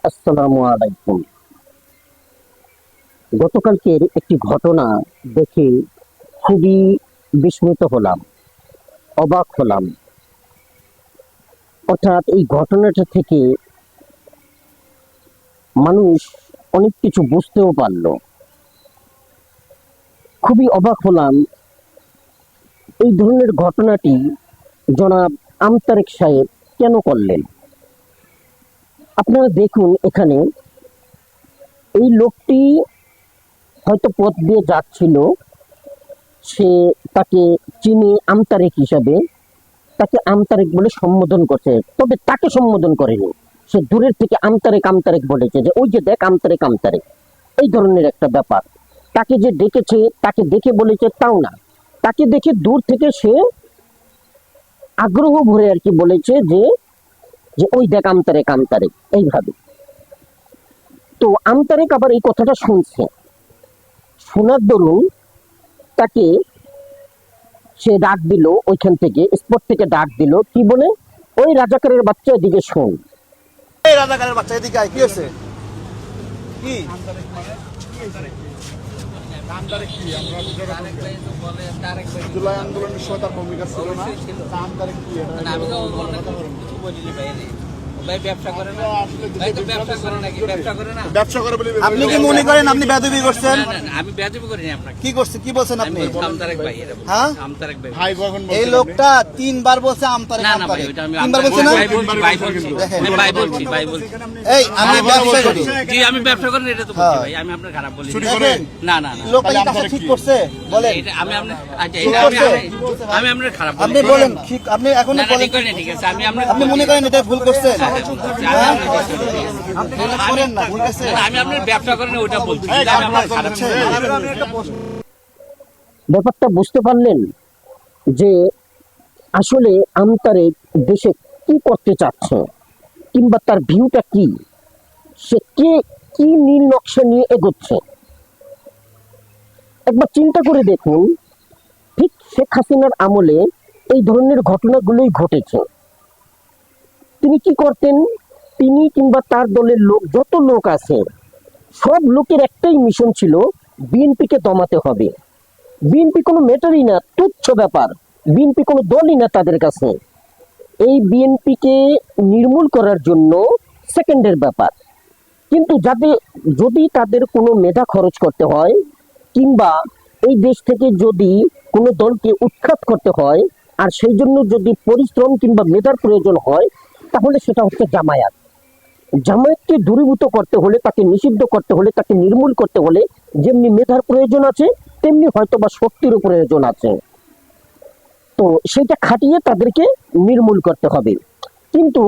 আসসালামু আলাইকুম। গতকালকের একটি ঘটনা দেখে খুবই বিস্মিত হলাম, অবাক হলাম। অর্থাৎ এই ঘটনাটা থেকে মানুষ অনেক কিছু বুঝতেও পারলো। খুবই অবাক হলাম এই ধরনের ঘটনাটি জনাব আমতারেক সাহেব কেন করলেন। আপনারা দেখুন, এখানে এই লোকটি হয়তো পথ দিয়ে যাচ্ছিল, সে তাকে চিনি আমতারেক হিসাবে, তাকে আমতারেক বলে সম্বোধন করছে, তবে তাকে সম্বোধন করেনি। সে দূরের থেকে আমতারেক আমতারেক বলেছে, যে ওই যে দেখ আমতারেক আমতারেক, এই ধরনের একটা ব্যাপার। তাকে যে ডেকেছে, তাকে দেখে বলেছে তাও না, তাকে দেখে দূর থেকে সে আগ্রহ ভরে আর কি বলেছে যে যে ওই দেখ আমতারেক আমতারেক, এইভাবে। তো আমতারেক আবার এই কথাটা শুনছে, শোনার দরুন তাকে সে ডাক দিল, ওইখান থেকে স্পট থেকে ডাক দিল, কি বলে, ওই রাজাকারের বাচ্চা এদিকে শোন। এই রাজাকারের বাচ্চা এদিকে আয়, কি হয়েছে? কি জুলাই আন্দোলনের সময় তার ভূমিকা ছিল না? আমতারেক কি এটা? আমি তো কিছু বলিনি বাইরে। ভাই ব্যবসা করে না, ভাই তো ব্যবসা করে নাকি? ব্যবসা করে না, ব্যবসা করে বলে আপনি কি মনে করেন আপনি বেয়াদবি করছেন? না, না, আমি বেয়াদবি করিনি আপনাকে। কি করছেন, কি বলছেন আপনি? আমি আমতারেক ভাই, এটা বলছি। হ্যাঁ? আমতারেক ভাই। ভাই কখন বলছেন? এই লোকটা তিনবার বলছে আমতারেক না, না ভাই, আমতারেক। ওইটা আমি তিনবার বলছে না? ভাই বলছি, ভাই বলছি। দেখেন। আমি ভাই বলছি, ভাই বলছি। এই আমি ব্যবসা করি। জি, আমি ব্যবসা করি, এটা তো বলছি ভাই, আমি আপনার খারাপ বলি। দেখেন, না, না, না। লোকটা কি কাজটা ঠিক করছে বলেন? এটা আমি আপনার, আচ্ছা, ঠিক এটা করছে? আমি আপনার খারাপ বলি। আপনি বলেন, ঠিক আপনি এখন না, না, বলেন, ঠিক করে না, ঠিক আছে, আমি আপনার, আপনি মনে করেন এটা ভুল করছেন? আমি আপনার, করেন না, ভুল করছেন। আমি আপনার ব্যবসা করি না, ওটা বলছি। আমি আপনার খারাপ ব্যাপারটা বুঝতে পারলেন যে আসলে আমতারেক দেশে কি করতে চাচ্ছে, কিংবা তার ভিউটা কি, সে কে, কি নীল নকশা নিয়ে এগোচ্ছে। একবার চিন্তা করে দেখুন, ঠিক শেখ হাসিনার আমলে এই ধরনের ঘটনাগুলোই ঘটেছে। তিনি কি করতেন, তিনি কিংবা তার দলের লোক, যত লোক আছে, সব লোকের একটাই মিশন ছিল, বিএনপিকে দমাতে হবে। বিএনপি কোনো ম্যাটারই না, তুচ্ছ ব্যাপার, বিএনপি কোনো দলই না তাদের কাছে। এই বিএনপিকে নির্মূল করার জন্য সেকেন্ডের ব্যাপার। কিন্তু যাতে, যদি তাদের কোনো মেধা খরচ করতে হয়, কিংবা এই দেশ থেকে যদি কোনো দলকে উৎখাত করতে হয়, আর সেই জন্য যদি পরিশ্রম কিংবা মেধার প্রয়োজন হয়, তাহলে সেটা হচ্ছে জামায়াত। জামায়াতকে দূরীভূত করতে হলে, তাকে নিষিদ্ধ করতে হলে, তাকে নির্মূল করতে হলে যেমনি মেধার প্রয়োজন আছে, তেমনি হয়তো বা শক্তিরও প্রয়োজন আছে। তো সেটা খাটিয়ে তাদেরকে নির্মূল করতে হবে। কিন্তু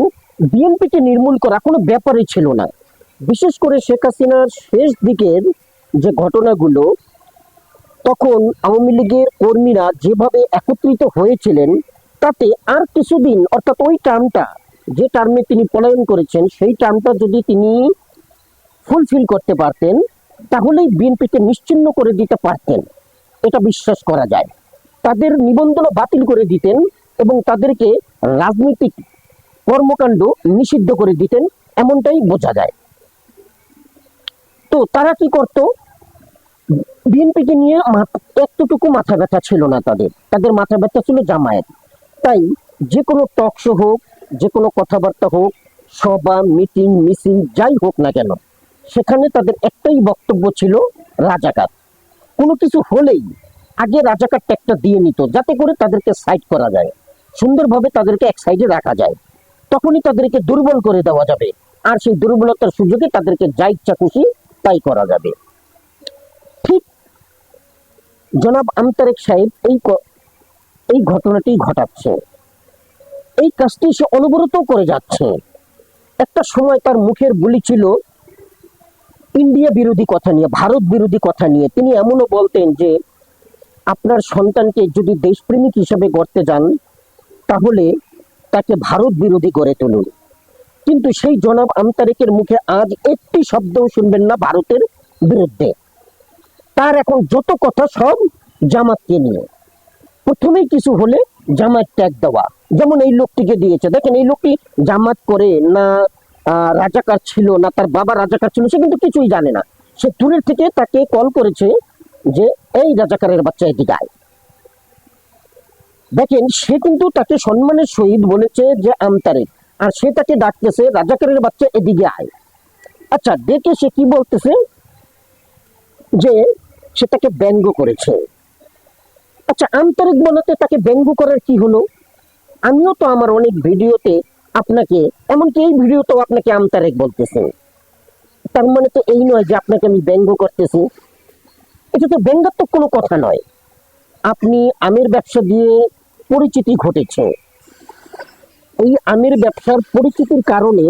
বিএনপিকে নির্মূল করা কোনো ব্যাপারই ছিল না। বিশেষ করে শেখ হাসিনার শেষ দিকের যে ঘটনাগুলো, তখন আওয়ামী লীগের কর্মীরা যেভাবে একত্রিত হয়েছিলেন, তাতে আর কিছুদিন, অর্থাৎ ওই টার্মটা, যে টার্মে তিনি পলায়ন করেছেন, সেই টার্মটা যদি তিনি ফুলফিল করতে পারতেন, তাহলেই বিএনপিকে নিশ্চিহ্ন করে দিতে পারতেন, এটা বিশ্বাস করা যায়। তাদের নিবন্ধন বাতিল করে দিতেন এবং তাদেরকে রাজনৈতিক কর্মকাণ্ড নিষিদ্ধ করে দিতেন, এমনটাই বোঝা যায়। তো তারা কি করত, বিএনপিকে নিয়ে এতটুকু মাথা ব্যথা ছিল না তাদের, তাদের মাথা ব্যথা ছিল জামায়াত। তাই যে কোনো টক শো হোক, যে কোনো কথাবার্তা হোক, সভা, মিটিং, মিছিল যাই হোক না কেন, সেখানে তাদের একটাই বক্তব্য ছিল, রাজাকার। কোনো কিছু হলেই আগে রাজাকার ট্যাগটা দিয়ে নিত, যাতে করে তাদেরকে সাইড করা যায়, সুন্দরভাবে তাদেরকে এক সাইডে রাখা যায়। তখনই তাদেরকে দুর্বল করে দেওয়া যাবে, আর সেই দুর্বলতার সুযোগে তাদেরকে যা ইচ্ছা খুশি তাই করা যাবে। ঠিক জনাব আমতারেক সাহেব এই ঘটনাটি ঘটাচ্ছে, এই কাজটি সে অনবরত করে যাচ্ছে। একটা সময় তার মুখের বুলি ছিল ইন্ডিয়া বিরোধী কথা নিয়ে, ভারত বিরোধী কথা নিয়ে। তিনি এমনও বলতেন যে আপনার সন্তানকে যদি দেশপ্রেমিক হিসেবে গড়তে যান, তাহলে তাকে ভারত বিরোধী গড়ে তুলুন। কিন্তু সেই জনাব আমতারেকের মুখে আজ একটি শব্দও শুনবেন না ভারতের বিরুদ্ধে। তার এখন যত কথা সব জামাতকে নিয়ে। প্রথমেই কিছু হলে জামাত ট্যাগ দেওয়া, যেমন এই লোকটিকে দিয়েছে। দেখেন, এই লোকটি জামাত করে না রাজাকার ছিল না তার বাবা রাজাকার ছিল সে কিন্তু কিছুই জানে না। সে দূরের থেকে তাকে কল করেছে যে এই রাজাকারের বাচ্চা এদিকে আয়। দেখেন সে কিন্তু তাকে সম্মানের সহিত বলেছে যে আমতারেক, আর সে তাকে ডাকতেছে রাজাকারের বাচ্চা এদিকে আয়। আচ্ছা দেখে সে কি বলতেছে যে সে তাকে ব্যঙ্গ করেছে। আচ্ছা আমতারেক বলাতে তাকে ব্যঙ্গ করার কি হলো? আমিও তো আমার অনেক ভিডিওতে আপনাকে, এমনকি এই ভিডিওতেও আপনাকে আমতারেক বলতেছি, তার মানে তো এই নয় যে আপনাকে আমি ব্যঙ্গ করতেছি। এটা তো ব্যঙ্গাত্মক কোনো কথা নয়। আপনি আমের ব্যবসা দিয়ে পরিচিতি ঘটেছে, এই আমের ব্যবসার পরিচিতির কারণে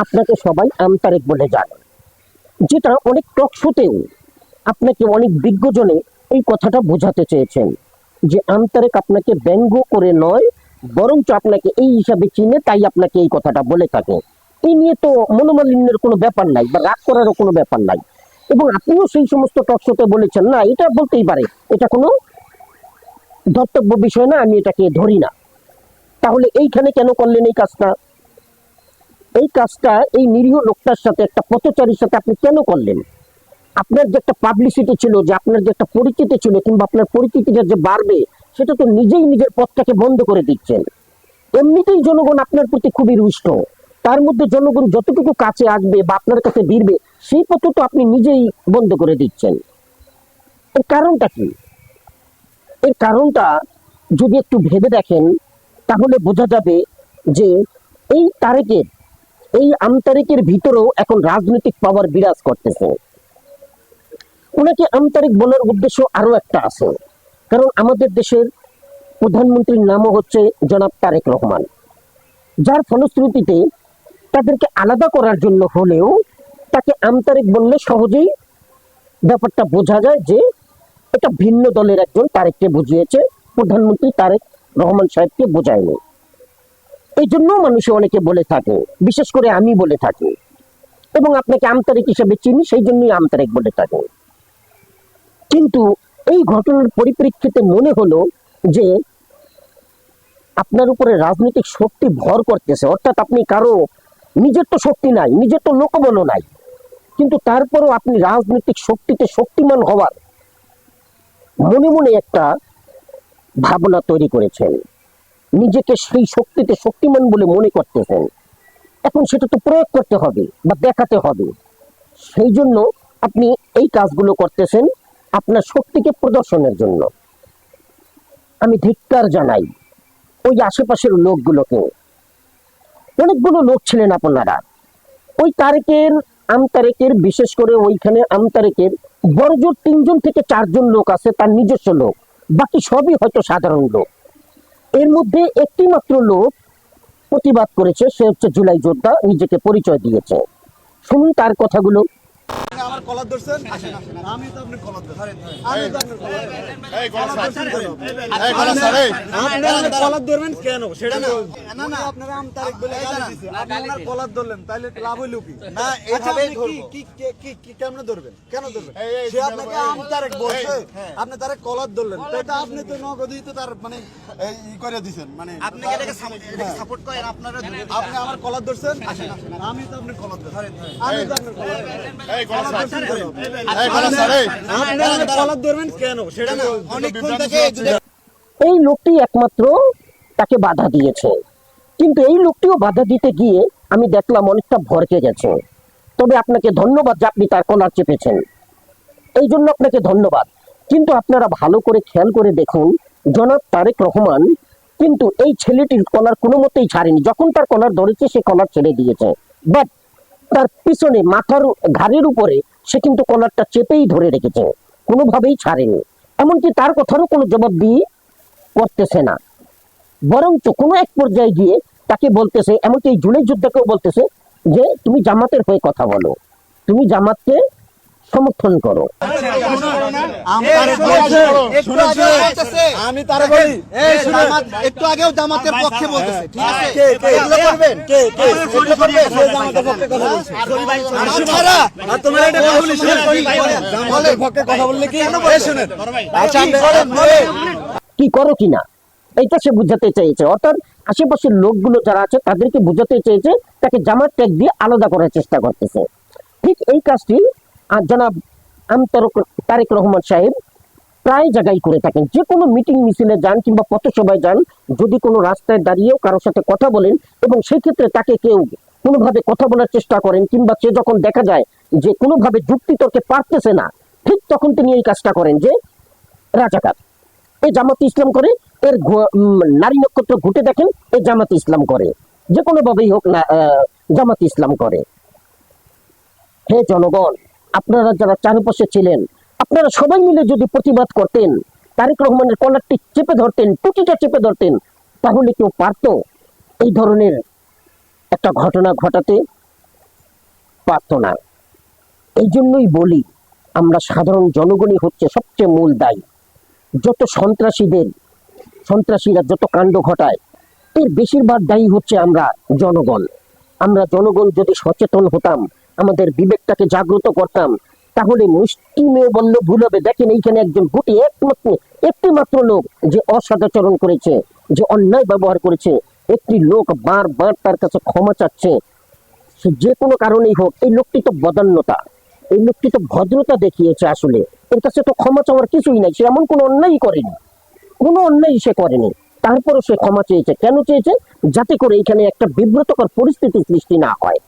আপনাকে সবাই আমতারেক বলে জানে, যেটা অনেক টক শোতেও আপনাকে অনেক বিজ্ঞজনে এই কথাটা বোঝাতে চেয়েছেন যে আমতারেক আপনাকে ব্যঙ্গ করে নয় বরঞ্চ আপনাকে এই হিসাবে চিনে, তাই আপনাকে এই কথাটা বলে থাকে। এই নিয়ে তো মনোমালিন্যের কোনো ব্যাপার নাই বা রাগ করারও কোনো ব্যাপার নাই। এবং আপনিও সেই সমস্ত টক শোতে বলেছেন, না এটা বলতেই পারে, এটা কোনো ধর্তব্য বিষয় না, আমি এটাকে ধরি না। তাহলে এইখানে কেন করলেন এই কাজটা? এই কাজটা এই নিরীহ লোকটার সাথে, একটা পথচারীর সাথে আপনি কেন করলেন? আপনার যে একটা পাবলিসিটি ছিল, যে আপনার যে একটা পরিচিতি ছিল, কিংবা আপনার পরিচিতিটা যে বাড়বে, সেটা তো নিজেই নিজের পথটাকে বন্ধ করে দিচ্ছেন। এমনিতেই জনগণ আপনার প্রতি খুবই রুষ্ট, তার মধ্যে জনগণ যতটুকু কাছে আসবে বা আপনার কাছে ভিড়বে সেই পথ তো আপনি নিজেই বন্ধ করে দিচ্ছেন। এর কারণটা কি? এর কারণটা যদি একটু ভেবে দেখেন তাহলে বোঝা যাবে যে এই তারেকের, এই আমতারেকের ভিতরেও এখন রাজনৈতিক পাওয়ার বিরাজ করতেছে। ওনাকে আমতারেক বলার উদ্দেশ্য আরো একটা আছে, কারণ আমাদের দেশের প্রধানমন্ত্রীর নামও হচ্ছে জনাব তারেক রহমান, যার ফলশ্রুতিতে তাদেরকে আলাদা করার জন্য হলেও তাকে আমতারেক বললে সহজেই ব্যাপারটা বোঝা যায় যে এটা ভিন্ন দলের একজন তারেককে বুঝিয়েছে, প্রধানমন্ত্রী তারেক রহমান সাহেবকে বোঝায়নি। এই জন্য মানুষে অনেকে বলে থাকে, বিশেষ করে আমি বলে থাকি, এবং আপনাকে আমতারেক হিসেবে চিনি, সেই জন্যই আমতারেক বলে থাকি। কিন্তু এই ঘটনার পরিপ্রেক্ষিতে মনে হলো যে আপনার উপরে রাজনৈতিক শক্তি ভর করতেছে, অর্থাৎ আপনি কারো, নিজের তো শক্তি নাই, নিজের তো লোকবল নাই, কিন্তু তারপরও আপনি রাজনৈতিক শক্তিতে শক্তিমান হওয়ার মনে মনে একটা ভাবনা তৈরি করেছেন, নিজেকে সেই শক্তিতে শক্তিমান বলে মনে করতেছেন। এখন সেটা তো প্রয়োগ করতে হবে বা দেখাতে হবে, সেই জন্য আপনি এই কাজগুলো করতেছেন আপনার শক্তিকে প্রদর্শনের জন্য। আমি ধিক্কার জানাই ওই আশেপাশের লোকগুলোকে। অনেকগুলো লোক ছিলেন আপনারা, ওই তারেকের, আমতারেকের, বিশেষ করে ওইখানে আমতারেকের বড়জোর 3 জন থেকে 4 জন লোক আছে, তার নিজস্ব লোক, বাকি সবই হয়তো সাধারণ লোক। এর মধ্যে একটি মাত্র লোক প্রতিবাদ করেছে, সে হচ্ছে জুলাই যোদ্ধা, নিজেকে পরিচয় দিয়েছে। শুনুন তার কথাগুলো। আমার কলার ধরছেন, আমি তো আপনি কলার ধরেন, আমি তো আপনার কলার ধরেন। এই কলার ধরছেন কেন? এই কলার স্যার, এই আপনি আমার কলার ধরবেন কেন? সেটা না, না না, আপনারা আমতারেক বলে গালি দিছে, আপনি আমার কলার ধরলেন, তাইলে লাভ হইলো কি? না এইভাবেই ধরব। কি কি কি কেমনে ধরবেন? কেন ধরবেন? সে আপনাকে আমতারেক বলছে, আপনি তারে কলার ধরলেন, তো এটা আপনি তো নগদই তো তার মানে ই করে দিবেন, মানে আপনি এটাকে সাপোর্ট করেন, আপনারা আপনি আমার কলার ধরছেন, আমি তো আপনার কলার ধরেন, আমি তো আপনার কলার ধরেন। এই কলার ধরছেন কেন? এই কলার স্যার, এই আপনি আমার কলার ধরবেন কেন? সেটা না, অনেকক্ষণ থেকে এই লোকটি একমাত্র তাকে বাধা দিয়েছে, কিন্তু এই লোকটিও বাধা দিতে গিয়ে আমি দেখলাম অনেকটা ভরকে গেছে। তবে আপনাকে ধন্যবাদ যে আপনি তার কলার চেপেছেন, এই জন্য আপনাকে ধন্যবাদ। কিন্তু আপনারা ভালো করে খেয়াল করে দেখুন, জনাব তারেক রহমান কিন্তু এই ছেলেটির কলার কোনো মতেই ছাড়েনি। যখন তার কলার ধরেছে সে কলার ছেড়ে দিয়েছে, বাট তার পিছনে মাথার ঘাড়ের উপরে সে কিন্তু কলারটা চেপেই ধরে রেখেছে, কোনোভাবেই ছাড়েনি। এমনকি তার কথারও কোনো জবাব দিয়ে করতেছে না, বরঞ্চ কোনো এক পর্যায়ে গিয়ে তাকে বলতেছে, এমনকি এই জুলাই যোদ্ধাকেও বলতেছে যে তুমি জামাতের হয়ে কথা বলো, তুমি জামাতকে সমর্থন করো। আমি তারে বলি, একটু আগেও জামাতের পক্ষে বলতেছে, ঠিক আছে? এগুলো করবেন, এগুলো করবেন, জামাতের পক্ষে কথা বলছে। আর তোমরা এটা কথা বলি, জামাতের পক্ষে কথা বললে কি শুনেন? আচ্ছা কি করো কিনা এইটা সে বুঝাতে চাইছে। অর্থাৎ আশেপাশের লোকগুলো যারা আছে তাদেরকে বোঝাতে চেয়েছে তাকে জামাত ট্যাগ দিয়ে আলাদা করার চেষ্টা করতেছে। ঠিক এই কাজটি জনাব তারেক রহমান সাহেব প্রায় জায়গায় করে থাকেন। যে কোনো মিটিং মিছিলে যান কিংবা পথসভায় যান, যদি কোনো রাস্তায় দাঁড়িয়েও কারোর সাথে কথা বলেন এবং সেই ক্ষেত্রে তাকে কেউ কোনোভাবে কথা বলার চেষ্টা করেন কিংবা সে যখন দেখা যায় যে কোনোভাবে যুক্তি তর্কে পারতেছে না, ঠিক তখন তিনি এই কাজটা করেন যে রাজাকার, এই জামাত ইসলাম করে, এর নারী নক্ষত্র ঘুটে দেখেন এই জামাত ইসলাম করে, যে কোনো ভাবেই হোক না জামাত ইসলাম করে। হে জনগণ, আপনারা যারা চারপাশে ছিলেন, আপনারা সবাই মিলে যদি প্রতিবাদ করতেন, তারেক রহমানের কলারটি চেপে ধরতেন, টুটিটা চেপে ধরতেন, তাহলে কেউ পারতো এই ধরনের একটা ঘটনা ঘটাতে? পারতো না। এই জন্যই বলি, আমরা সাধারণ জনগণই হচ্ছে সবচেয়ে মূল দায়ী। যত সন্ত্রাসীরা যত কাণ্ড ঘটায়, এর বেশিরভাগ দায়ী হচ্ছে আমরা জনগণ। আমরা জনগণ যদি সচেতন হতাম, আমাদের বিবেকটাকে জাগ্রত করতাম, তাহলে মুষ্টিমেয় বললে ভুল হবে। দেখেন এইখানে একজন গুটি একটি মাত্র লোক যে অসদাচরণ করেছে, যে অন্যায় ব্যবহার করেছে, একটি লোক বারবার তার কাছে ক্ষমা চাচ্ছে, সে যে কোনো কারণেই হোক। এই লোকটি তো বদান্যতা, এই লোকটি তো ভদ্রতা দেখিয়েছে। আসলে এর কাছে তো ক্ষমা চাওয়ার কিছুই নাই, সে এমন কোনো অন্যায় করেনি, কোনো অন্যায় সে করেনি, তারপরও সে ক্ষমা চেয়েছে। কেন চেয়েছে? যাতে করে এখানে একটা বিব্রতকর পরিস্থিতি সৃষ্টি না হয়।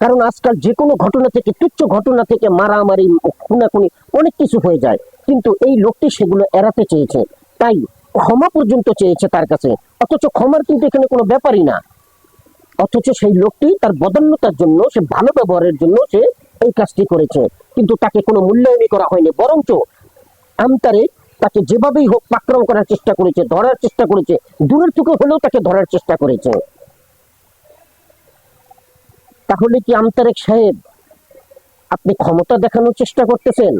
কারণ আজকাল যে কোনো ঘটনা থেকে, তুচ্ছ ঘটনা থেকে মারামারি, খুনাখুনি অনেক কিছু হয়ে যায়, কিন্তু এই লোকটি সেগুলো এড়াতে চেয়েছে, তাই ক্ষমা পর্যন্ত চেয়েছে তার কাছে। অথচ ক্ষমার কিন্তু এখানে কোনো ব্যাপারই না। অথচ সেই লোকটি তার বদান্যতার জন্য, সে ভালো ব্যবহারের জন্য সে এই কাজটি করেছে, কিন্তু তাকে কোনো মূল্যায়নই করা হয়নি। বরঞ্চ আমতারে তাকে যেভাবেই হোক পাকড়াও করার চেষ্টা করেছে, ধরার চেষ্টা করেছে, দূরের থেকে হলেও তাকে ধরার চেষ্টা করেছে। তাহলে কি আমতারেক সাহেব, আপনি ক্ষমতা দেখানোর চেষ্টা করতেছেন?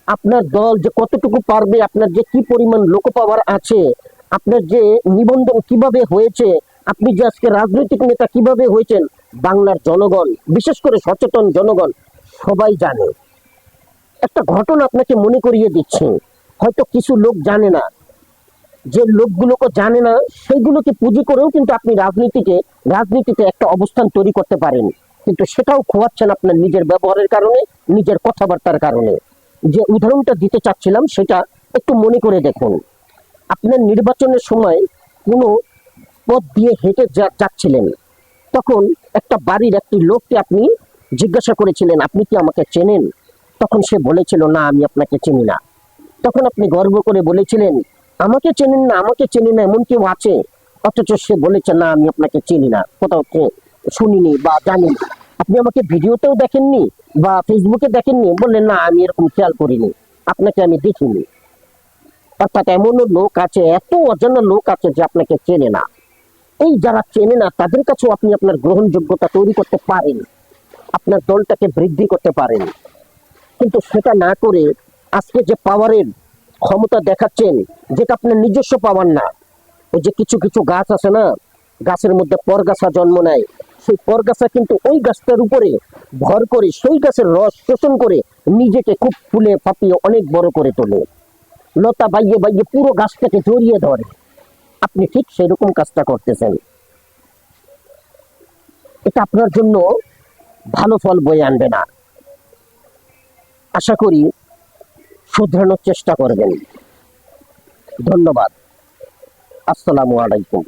আপনার দল যে কতটুকু পারবে, আপনার যে কি পরিমাণ লোক পাওয়ার আছে, আপনার যে নিবন্ধন কিভাবে হয়েছে, আপনি যে আজকে রাজনৈতিক নেতা কিভাবে হয়েছেন, বাংলার জনগণ, বিশেষ করে সচেতন জনগণ সবাই জানে। একটা ঘটনা আপনাকে মনে করিয়ে দিচ্ছে, হয়তো কিছু লোক জানে না, যে লোকগুলোকে জানে না সেইগুলোকে পুঁজি করেও কিন্তু আপনি রাজনীতিতে একটা অবস্থান তৈরি করতে পারেন, কিন্তু সেটাও খোয়াচ্ছেন আপনার নিজের ব্যবহারের কারণে, নিজের কথাবার্তার কারণে। যে উদাহরণটা দিতে চাচ্ছিলাম সেটা একটু মনে করে দেখুন। আপনার নির্বাচনের সময় কোনো পথ দিয়ে হেঁটে যাচ্ছিলেন, তখন একটা বাড়ির একটি লোককে আপনি জিজ্ঞাসা করেছিলেন, আপনি কি আমাকে চেনেন? তখন সে বলেছিল, না আমি আপনাকে চিনি না। তখন আপনি গর্ব করে বলেছিলেন, আমাকে চেনেন না, আমাকে চেনে না এমন কেউ আছে? অথচ সে বলেছে, না আমি আপনাকে চিনি না, কোথাও শুনিনি বা জানি না। আপনি আমাকে ভিডিওতেও দেখেননি বা ফেসবুকে দেখেননি, বললেন না আমি এরকম খেয়াল করিনি, আপনাকে আমি দেখিনি। অর্থাৎ এমনও লোক আছে, এত অজানা লোক আছে যে আপনাকে চেনে না। এই যারা চেনে না তাদের কাছেও আপনি আপনার গ্রহণযোগ্যতা তৈরি করতে পারেন, আপনার দলটাকে বৃদ্ধি করতে পারেন। কিন্তু সেটা না করে আজকে যে পাওয়ারের ক্ষমতা দেখাচ্ছেন, যেটা আপনার নিজস্ব পাওয়ার না। ওই যে কিছু কিছু গাছ আছে না, গাছের মধ্যে পরগাছা জন্ম নেয়, সেই পরগাছা কিন্তু ওই গাছটার উপরে ভর করে সেই গাছের রস শোষণ করে নিজেকে খুব ফুলে ফাঁপিয়ে অনেক বড় করে তোলে, লতা বাইয়ে বাইয়ে পুরো গাছটাকে জড়িয়ে ধরে। আপনি ঠিক সেরকম কাজটা করতেছেন। এটা আপনার জন্য ভালো ফল বয়ে আনবে না। আশা করি শুধরানোর চেষ্টা করবেন। ধন্যবাদ। আসসালামু আলাইকুম।